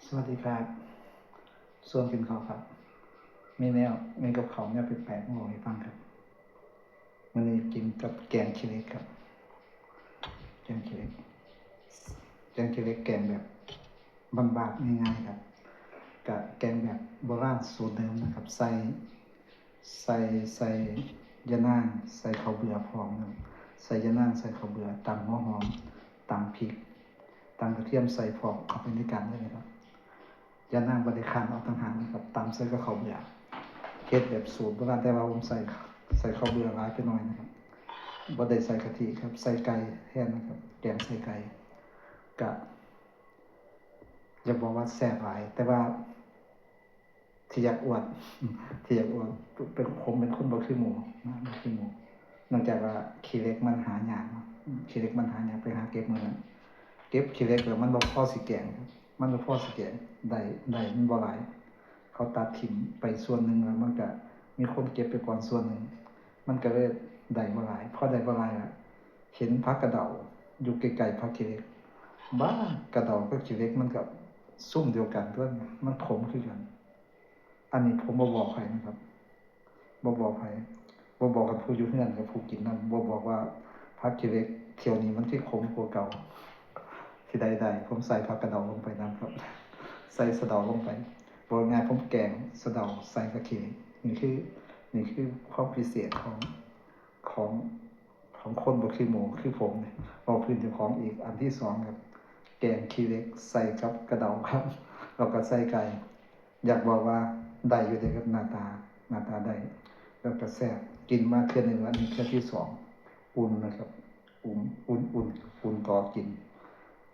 สวัสดีครับส่วนกินข้าวครับมีแนวมีกับเขาวเนี่ยแปลกๆมาบอกให้ฟังครับวันนี้กินกับแกงขี้เหล็กครับแกงขี้เหล็กแกงแบบบางๆง่ายๆครับกับแกงแบบโบราณสูตรเดิมนะครับใส่ใส่ยะนางใส่ข้าวเบื่อพร้อมครับใส่ยะนางใส่ข้าวเบื่อตำหัวหอมตำพริกตำกระเทียมใส่พร้อมเข้าไปในกันเลยนะครับยะนางบริคันเอาต่างหากนะครับตำใส่กับข้าวเบื่อเฮ็ดแบบสูตรโบราณแต่ว่าผมใส่ข้าวเบื่อร้ายไปหน่อยนะครับบ่ได้ใส่กะทิครับใส่ไก่แทนนะครับแกงใส่ไก่กะอยากบอกว่าแซ่บหลายแต่ว่าที่อยากอวดที่อยากอวดเป็นผมเป็นคนบ่คือหมูนะบ่คือหมูนอกจากว่าขี้เหล็กมันหายากเนาะขี้เหล็กมันหายากไปหาเก็บมื้อนั้นเก็บขี้เหล็กแล้วมันบ่พอสิแกงครับมันบ่พอสิแกงได้มันบ่หลายเขาตัดถิ่มไปส่วนหนึ่งแล้วมันก็มีคนเก็บไปก่อนส่วนหนึ่งมันก็เลยได้บ่หลายพอได้บ่หลายอะเห็นผักกระเดาอยู่ไกลๆผักขี้เหล็กบ้ากระเดากับขี้เหล็กมันก็ซุ่มเดียวกันเพิ่นมันขมคือกันอันนี้ผมบ่บอกใครนะครับบ่บอกใครบ่บอกกับผู้อยู่เฮือนกับผู้กินนำบ่บอกว่าผักขี้เหล็กเที่ยวนี้มันคือขมกว่าเก่าที่ใดๆผมใส่ผักกระเดาลงไปนำครับใส่สะเดาลงไปบอกง่ายผมแกงสะเดาใส่กะขี้นี่คือความพิเศษของของคนบ่คือหมูคือผมเนี่ยบอกพื้นเจ้าของอีกอันที่สองครับแกงขี้เหล็กใส่กับกระเดาครับแล้วก็ใส่ไก่อยากบอกว่าได้อยู่เด้ครับหน้าตาได้แล้วก็แซ่บกินมาเทื่อนึงแล้วนี่เทื่อที่สองอุ่นนะครับอุ่นต่อกิน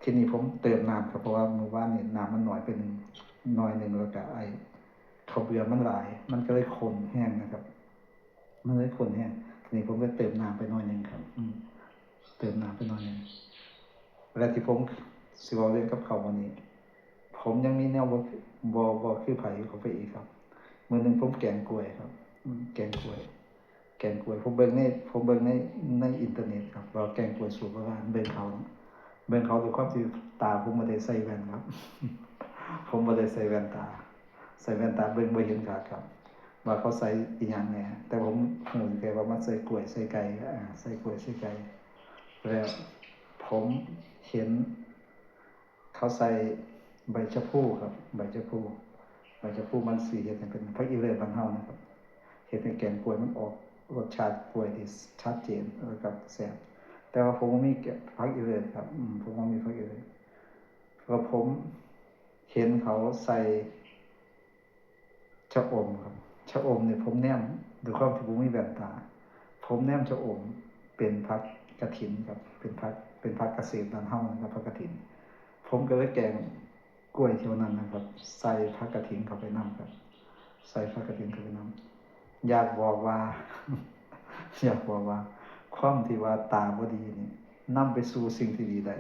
ทีนี้ผมเติมน้ำครับเพราะว่าเมื่อวานนี่น้ำมันน้อยไปน้อยนึงแล้วก็ข้าวเบื่อมันหลายมันก็เลยข้นแห้งนะครับมันเลยข้นแห้งทีนี้ผมก็เติมน้ำไปหน่อยนึงครับเติมน้ำไปหน่อยนึงเวลาที่ผมสิเว้าเรื่องกับเขาววันนี้ผมยังมีแนวบ่คือไผเขาไปอีกครับมื้อนึงผมแกงกล้วยครับแกงกล้วยผมเบิ่งในอินเทอร์เน็ตครับว่าแกงกล้วยสูตรโบราณเบิ่งเขาด้วยความที่ตาผมบ่ได้ใส่แว่นครับผมบ่ได้ใส่แว่นตาใส่แว่นตาเบิ่งบ่เห็นครับว่าเขาใส่อีหยังแหน่แต่ผมรู้แค่ว่ามันใส่กล้วยใส่ไก่ใส่กล้วยใส่ไก่แล้วผมเห็นเขาใส่ใบชะพลูครับใบชะพลูมันสิเฮ็ดให้เป็นผักอีเลิศบ้านเฮานะครับเฮ็ดให้แกงกล้วยมันออกรสชาติกล้วยที่ชัดเจนแล้วก็แซ่บแต่ว่าผมบ่มีผักอีเลิศครับผมบ่มีผักอีเลิศแล้วผมเห็นเขาใส่ชะอมครับชะอมเนี่ยผมแนมด้วยความที่ผมมีแว่นตาผมแนมชะอมเป็นผักกฐินครับเป็นผักเกษตรบ้านเฮานะครับผักกฐินผมก็เลยแกงกล้วยเที่ยวนั้นนะครับใส่ผักกฐินเข้าไปนำครับใส่ผักกฐินเข้าไปนำอยากบอกว่าอยากบอกว่าความที่ว่าตาบ่ดีนี่นำไปสู่สิ่งที่ดีได้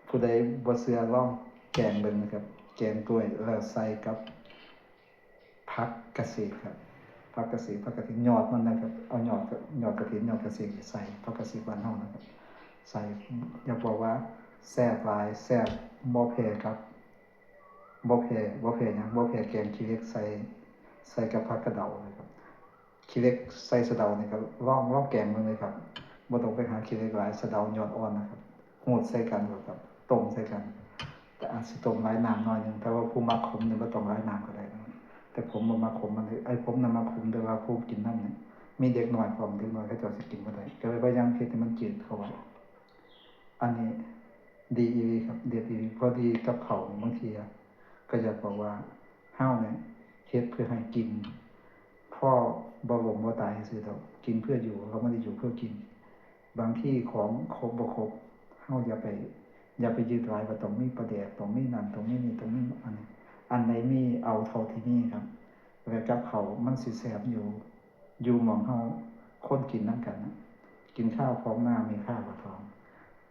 ผู้ใดบ่เชื่อลองแกงเบิ่งนะครับแกงกล้วยแล้วใส่กับผักเกษตรครับผักเกษตรผักกฐินยอดมันนะครับเอายอดกฐินยอดเกษตรใส่ผักเกษตรบ้านเฮานะครับใส่อยากบอกว่าแซ่บหลายแซ่บบ่แพ้ครับบ่แพ้หยังบ่แพ้แกงขี้เหล็กใส่กับผักกระเดาเลยครับขี้เหล็กใส่สะเดานี่ก็ลองแกงเบิ่งเลยครับบ่ต้องไปหาขี้เหล็กหลายสะเดายอดอ่อนนะครับหูดใส่กันครับต้มใส่กันแต่อาจสิต้มหลายน้ำหน่อยนึงแต่ว่าผู้มักขมนี่บ่ต้องหลายน้ำก็ได้นะครับแต่ผมบ่มักขมมันผมน่ะมักขมแต่ว่าผู้กินนำนี่มีเด็กน้อยพร้อมเด็กน้อยเขาเจ้าสิกินบ่ได้ก็เลยพยายามเฮ็ดให้มันจืดเข้าไว้อันนี้ดีอีหลีครับเด็ดอีหลีพอดีกับข้าวบางทีก็อยากบอกว่าเฮาเนี่ยเฮ็ดเพื่อให้กินพ่อบ่ล้มบ่ตายซื่อดอกกินเพื่ออยู่เราไม่ได้อยู่เพื่อกินบางที่ของครบบ่ครบเฮาอย่าไปยึดหลายว่าต้องมีปลาแดกต้องมีนั่นต้องมีนี่ต้องมีอันนี้อันไหนมีเอาเท่าที่มีครับแล้วกับข้าวมันสิแซ่บอยู่หม้องเฮาคนกินนำกันนะกินข้าวพร้อมหน้ามีข้าวกับท้อง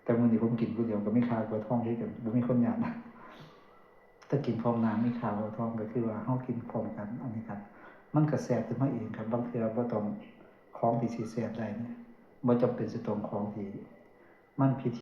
แต่มื้อนี้ผมกินผู้เดียวก็มีข้าวกับท้องคือกันบ่มีคนญาตินะถ้ากินพร้อมหน้ามีข้าวกับท้องก็คือว่าเฮากินพร้อมกันอันนี้กันมันก็แซ่บขึ้นมาเองครับบางเทื่อบ่ต้องของที่สิแซ่บได้เนี่ยบ่จำเป็นสิต้องของที่มันพิ